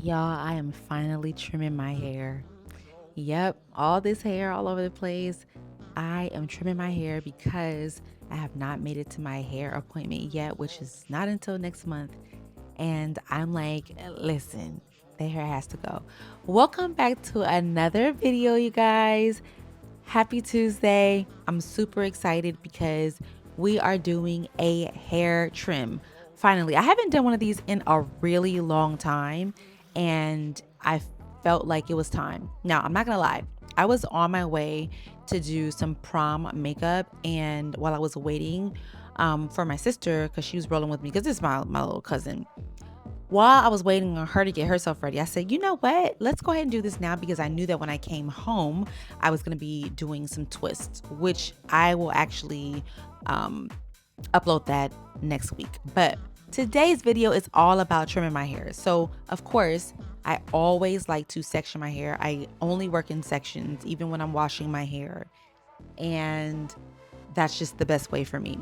Y'all, I am finally trimming my hair. Yep, all this hair all over the place. I am trimming my hair because I have not made it to my hair appointment yet, which is not until next month. And I'm like, listen, the hair has to go. Welcome back to another video, you guys. Happy Tuesday. I'm super excited because we are doing a hair trim. Finally, I haven't done one of these in a really long time, and I felt like it was time. Now, I'm not gonna lie, I was on my way to do some prom makeup, and while I was waiting for my sister, because she was rolling with me, because this is my little cousin, while I was waiting on her to get herself ready, I said, you know what? Let's go ahead and do this now because I knew that when I came home, I was going to be doing some twists, which I will actually upload that next week. But today's video is all about trimming my hair. So, of course, I always like to section my hair. I only work in sections, even when I'm washing my hair. And that's just the best way for me.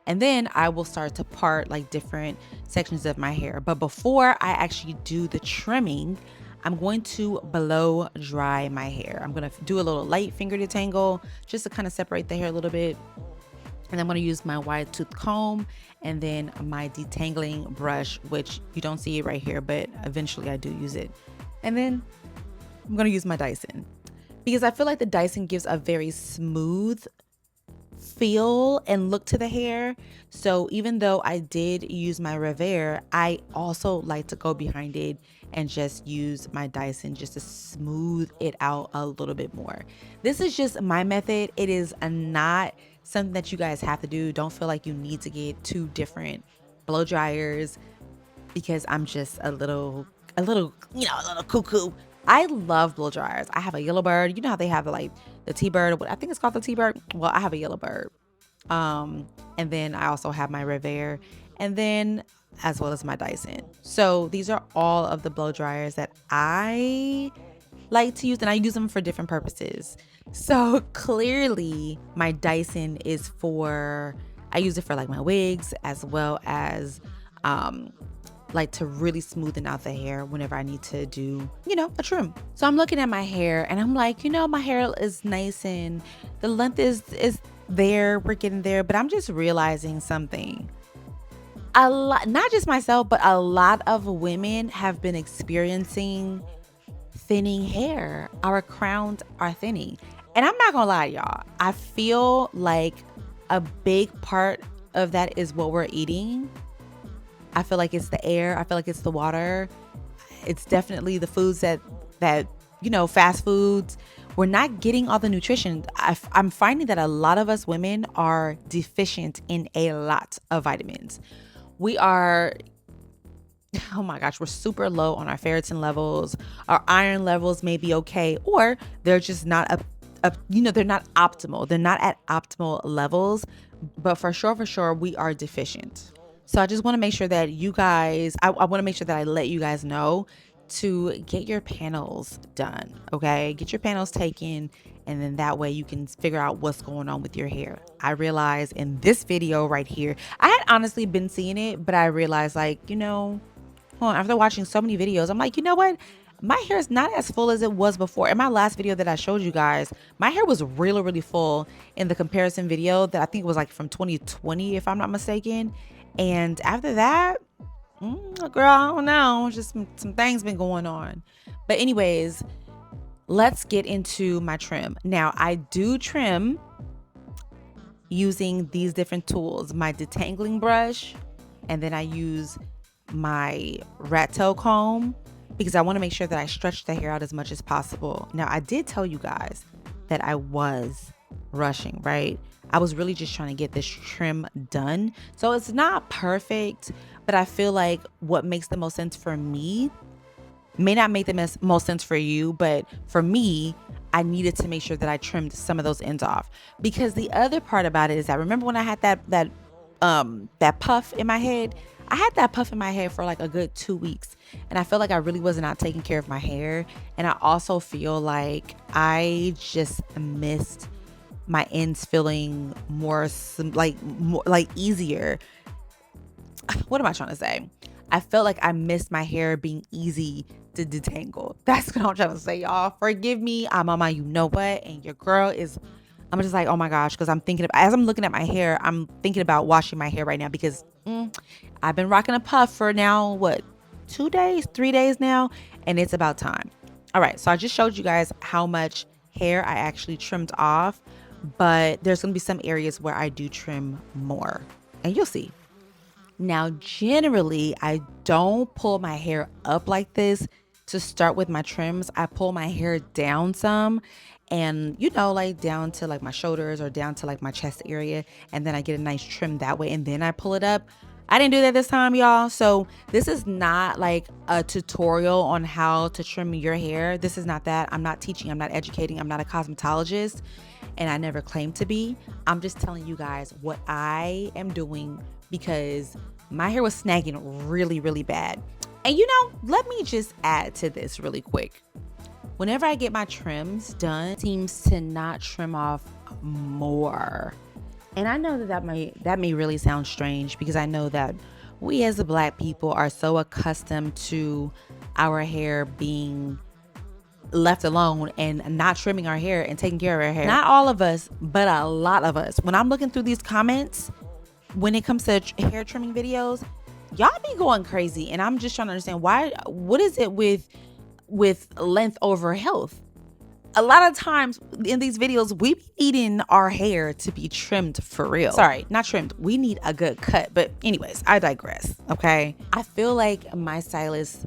And then I will start to part like different sections of my hair. But before I actually do the trimming, I'm going to blow dry my hair. I'm going to do a little light finger detangle just to kind of separate the hair a little bit. And I'm going to use my wide tooth comb and then my detangling brush, which you don't see it right here, but eventually I do use it. And then I'm going to use my Dyson because I feel like the Dyson gives a very smooth feel and look to the hair. So even though I did use my Revere, I also like to go behind it and just use my Dyson just to smooth it out a little bit more. This is just my method. It is not something that you guys have to do. Don't feel like you need to get two different blow dryers because I'm just a little cuckoo. I love blow dryers. I have a yellow bird. You know how they have like the T-bird, I think it's called the T-bird. Well, I have a yellow bird. And then I also have my Revere, and then as well as my Dyson. So these are all of the blow dryers that I like to use, and I use them for different purposes. So clearly my Dyson is for, I use it for like my wigs as well as like to really smoothen out the hair whenever I need to do, a trim. So I'm looking at my hair and I'm like, my hair is nice and the length is there, we're getting there, but I'm just realizing something. A lot, not just myself, but a lot of women have been experiencing thinning hair. Our crowns are thinning. And I'm not gonna lie, y'all. I feel like a big part of that is what we're eating. I feel like it's the air. I feel like it's the water. It's definitely the foods that fast foods. We're not getting all the nutrition. I'm finding that a lot of us women are deficient in a lot of vitamins. We are, oh my gosh, we're super low on our ferritin levels. Our iron levels may be okay, or they're just not they're not optimal. They're not at optimal levels, but for sure, we are deficient. So I just want to make sure that you guys, I want to make sure that I let you guys know to get your panels done, okay? Get your panels taken, and then that way you can figure out what's going on with your hair. I realized in this video right here, I had honestly been seeing it, but I realized after watching so many videos, I'm like, you know what? My hair is not as full as it was before. In my last video that I showed you guys, my hair was really, really full in the comparison video that I think was like from 2020, if I'm not mistaken. And after that, girl, I don't know. Just some things been going on. But anyways, let's get into my trim. Now, I do trim using these different tools. My detangling brush, and then I use my rat tail comb because I want to make sure that I stretch the hair out as much as possible. Now, I did tell you guys that I was rushing, right? I was really just trying to get this trim done. So it's not perfect, but I feel like what makes the most sense for me may not make the most sense for you, but for me, I needed to make sure that I trimmed some of those ends off. Because the other part about it is that, remember when I had that puff in my head? I had that puff in my head for like a good 2 weeks, and I felt like I really was not taking care of my hair. And I also feel like I just missed my ends feeling more easier. What am I trying to say? I felt like I missed my hair being easy to detangle. That's what I'm trying to say, y'all. Forgive me. I'm on my you know what, and your girl is. I'm just like, oh my gosh, because I'm thinking of, as I'm looking at my hair, I'm thinking about washing my hair right now because I've been rocking a puff for now, what, 2 days, 3 days now, and it's about time. All right, so I just showed you guys how much hair I actually trimmed off, but there's gonna be some areas where I do trim more, and you'll see. Now, generally, I don't pull my hair up like this to start with my trims. I pull my hair down some and, you know, like down to like my shoulders or down to like my chest area. And then I get a nice trim that way. And then I pull it up. I didn't do that this time, y'all. So this is not like a tutorial on how to trim your hair. This is not that. I'm not teaching. I'm not educating. I'm not a cosmetologist. And I never claimed to be. I'm just telling you guys what I am doing because my hair was snagging really, really bad. And you know, let me just add to this really quick. Whenever I get my trims done, it seems to not trim off more. And I know that may really sound strange because I know that we as a Black people are so accustomed to our hair being left alone and not trimming our hair and taking care of our hair. Not all of us, but a lot of us. When I'm looking through these comments, when it comes to hair trimming videos, y'all be going crazy. And I'm just trying to understand why. What is it with length over health? A lot of times in these videos, we be needing our hair to be trimmed for real. Sorry, not trimmed. We need a good cut. But anyways, I digress. Okay. I feel like my stylist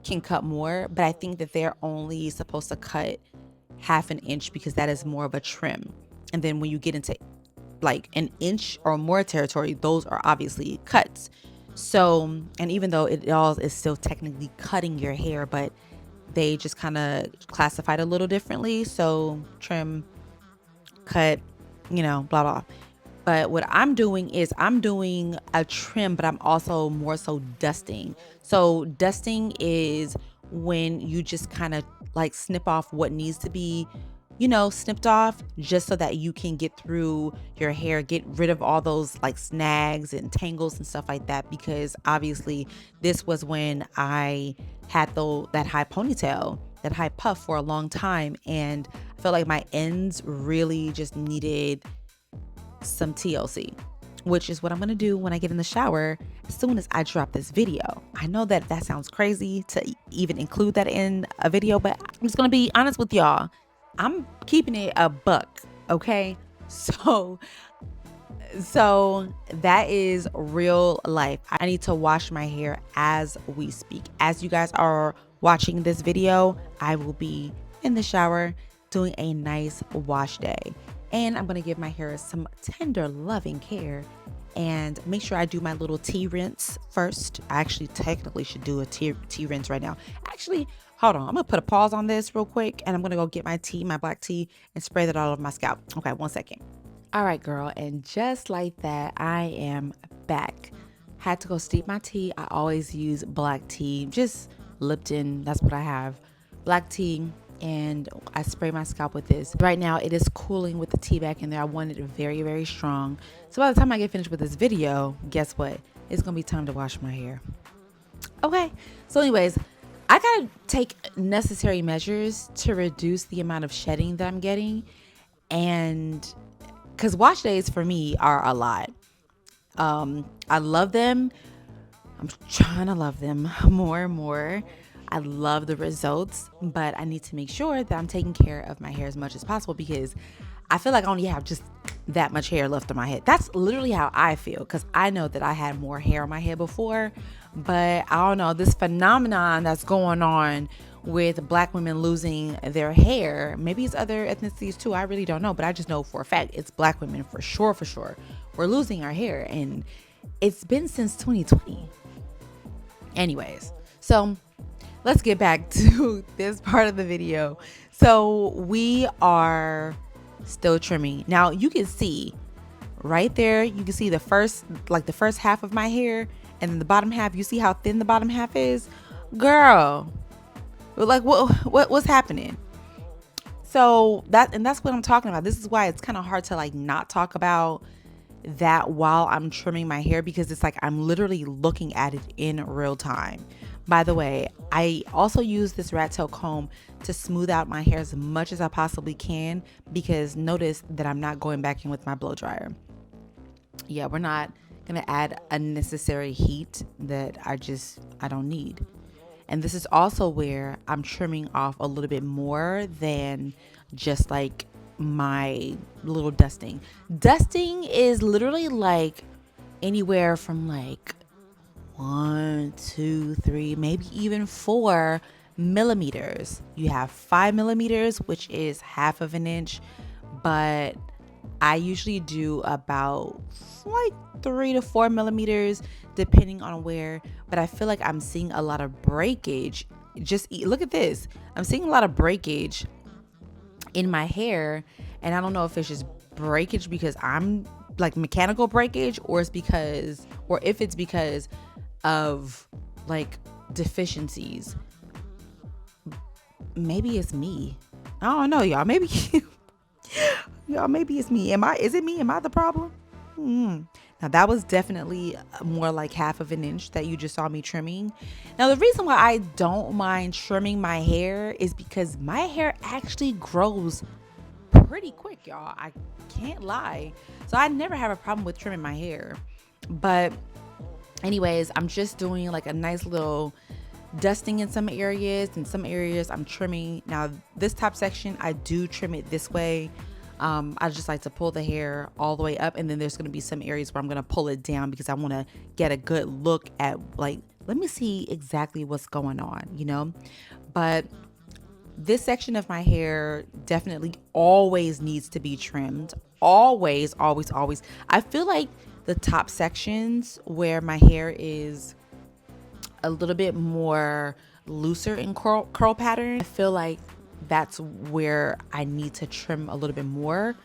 can cut more, but I think that they're only supposed to cut half an inch because that is more of a trim. And then when you get into like an inch or more territory, those are obviously cuts. So, and even though it all is still technically cutting your hair, but they just kind of classified a little differently. So trim, cut, you know, blah, blah. But what I'm doing is I'm doing a trim, but I'm also more so dusting. So dusting is when you just kind of like snip off what needs to be, you know, snipped off just so that you can get through your hair, get rid of all those like snags and tangles and stuff like that. Because obviously this was when I had that high ponytail, that high puff for a long time. And I felt like my ends really just needed some TLC, which is what I'm gonna do when I get in the shower as soon as I drop this video. I know that sounds crazy to even include that in a video, but I'm just gonna be honest with y'all. I'm keeping it a buck, okay? So that is real life. I need to wash my hair as we speak. As you guys are watching this video, I will be in the shower doing a nice wash day. And I'm going to give my hair some tender, loving care and make sure I do my little tea rinse first. I actually technically should do a tea rinse right now. Actually, hold on. I'm going to put a pause on this real quick and I'm going to go get my tea, my black tea, and spray that all over my scalp. Okay, 1 second. All right, girl. And just like that, I am back. Had to go steep my tea. I always use black tea, just Lipton. That's what I have. Black tea. And I spray my scalp with this. Right now it is cooling with the tea back in there. I want it very, very strong. So by the time I get finished with this video, guess what? It's gonna be time to wash my hair. Okay, so anyways, I gotta take necessary measures to reduce the amount of shedding that I'm getting. And because wash days for me are a lot. I love them. I'm trying to love them more and more. I love the results, but I need to make sure that I'm taking care of my hair as much as possible because I feel like I only have just that much hair left on my head. That's literally how I feel because I know that I had more hair on my head before, but I don't know, this phenomenon that's going on with Black women losing their hair, maybe it's other ethnicities too, I really don't know, but I just know for a fact it's Black women for sure. We're losing our hair and it's been since 2020. Anyways, so let's get back to this part of the video. So we are still trimming. Now you can see right there, you can see the first half of my hair and then the bottom half. You see how thin the bottom half is? Girl, like what's happening? So that's what I'm talking about. This is why it's kind of hard to like not talk about that while I'm trimming my hair because it's like I'm literally looking at it in real time. By the way, I also use this rat tail comb to smooth out my hair as much as I possibly can, because notice that I'm not going back in with my blow dryer. Yeah, we're not gonna add unnecessary heat that I don't need. And this is also where I'm trimming off a little bit more than just like my little dusting. Dusting is literally like anywhere from like 1, 2, 3, maybe even 4 millimeters. You have 5 millimeters, which is half of an inch, but I usually do about like 3 to 4 millimeters depending on where. But I feel like I'm seeing a lot of breakage. Look at this. I'm seeing a lot of breakage in my hair, and I don't know if it's just breakage because I'm like mechanical breakage, or if it's because of like deficiencies. Maybe it's me. I don't know, y'all. Maybe y'all, maybe it's me. Is it me? Am I the problem? Now that was definitely more like half of an inch that you just saw me trimming. Now the reason why I don't mind trimming my hair is because my hair actually grows pretty quick, y'all. I can't lie. So I never have a problem with trimming my hair. But anyways, I'm just doing like a nice little dusting in some areas. In some areas I'm trimming. Now this top section, I do trim it this way. I just like to pull the hair all the way up, and then there's going to be some areas where I'm going to pull it down because I want to get a good look at, like, let me see exactly what's going on, But this section of my hair definitely always needs to be trimmed. Always, always, always. I feel like the top sections where my hair is a little bit more looser in curl pattern, I feel like that's where I need to trim a little bit more.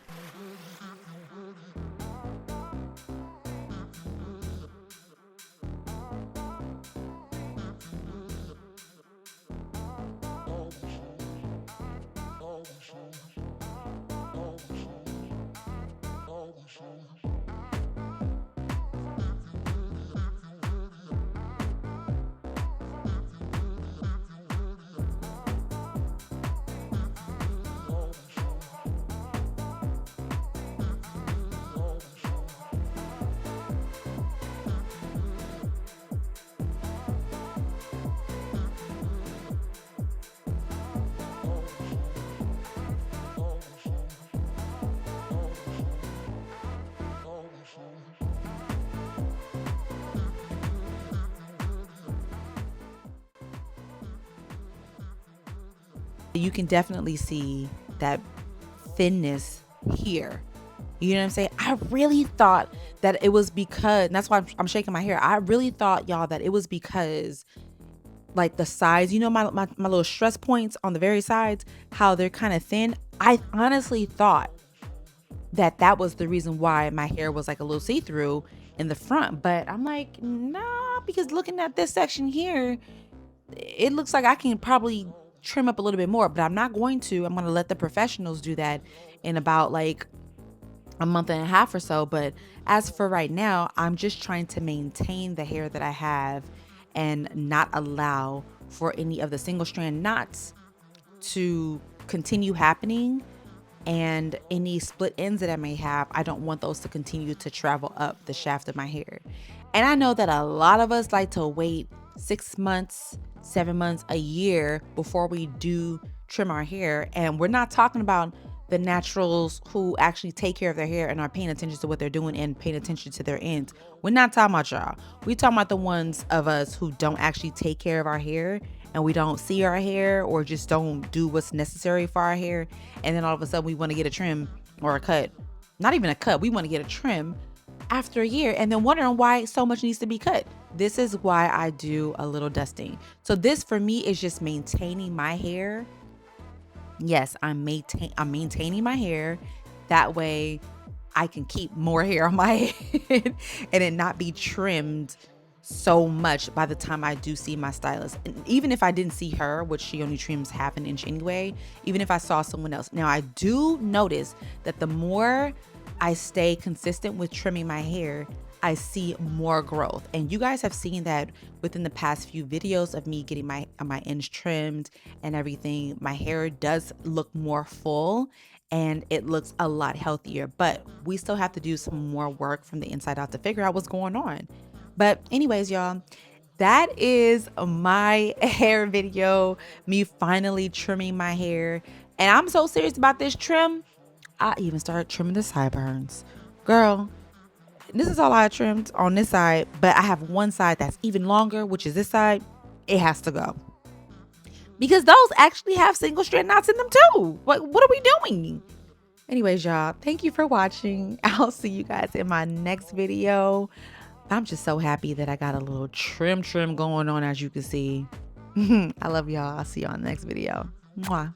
You can definitely see that thinness here. You know what I'm saying? I really thought that it was because, and that's why I'm shaking my hair. I really thought, y'all, that it was because like the sides, my little stress points on the very sides, how they're kind of thin. I honestly thought that was the reason why my hair was like a little see-through in the front. But I'm like, nah, because looking at this section here, it looks like I can probably trim up a little bit more, but I'm not going to. I'm going to let the professionals do that in about like a month and a half or so. But as for right now, I'm just trying to maintain the hair that I have and not allow for any of the single strand knots to continue happening, and any split ends that I may have, I don't want those to continue to travel up the shaft of my hair. And I know that a lot of us like to wait 6 months, 7 months, a year before we do trim our hair. And we're not talking about the naturals who actually take care of their hair and are paying attention to what they're doing and paying attention to their ends. We're not talking about y'all. We're talking about the ones of us who don't actually take care of our hair, and we don't see our hair or just don't do what's necessary for our hair. And then all of a sudden we want to get a trim or a cut. Not even a cut. We want to get a trim after a year and then wondering why so much needs to be cut. This is why I do a little dusting. So this for me is just maintaining my hair. Yes, I'm maintaining my hair. That way I can keep more hair on my head and it not be trimmed so much by the time I do see my stylist. And even if I didn't see her, which she only trims half an inch anyway, even if I saw someone else. Now I do notice that the more I stay consistent with trimming my hair, I see more growth. And you guys have seen that within the past few videos of me getting my ends trimmed and everything. My hair does look more full and it looks a lot healthier, but we still have to do some more work from the inside out to figure out what's going on. But anyways, y'all, that is my hair video, me finally trimming my hair. And I'm so serious about this trim. I even started trimming the sideburns. Girl, this is all I trimmed on this side, but I have one side that's even longer, which is this side. It has to go. Because those actually have single strand knots in them too. What are we doing? Anyways, y'all, thank you for watching. I'll see you guys in my next video. I'm just so happy that I got a little trim going on, as you can see. I love y'all. I'll see you on the next video. Mwah.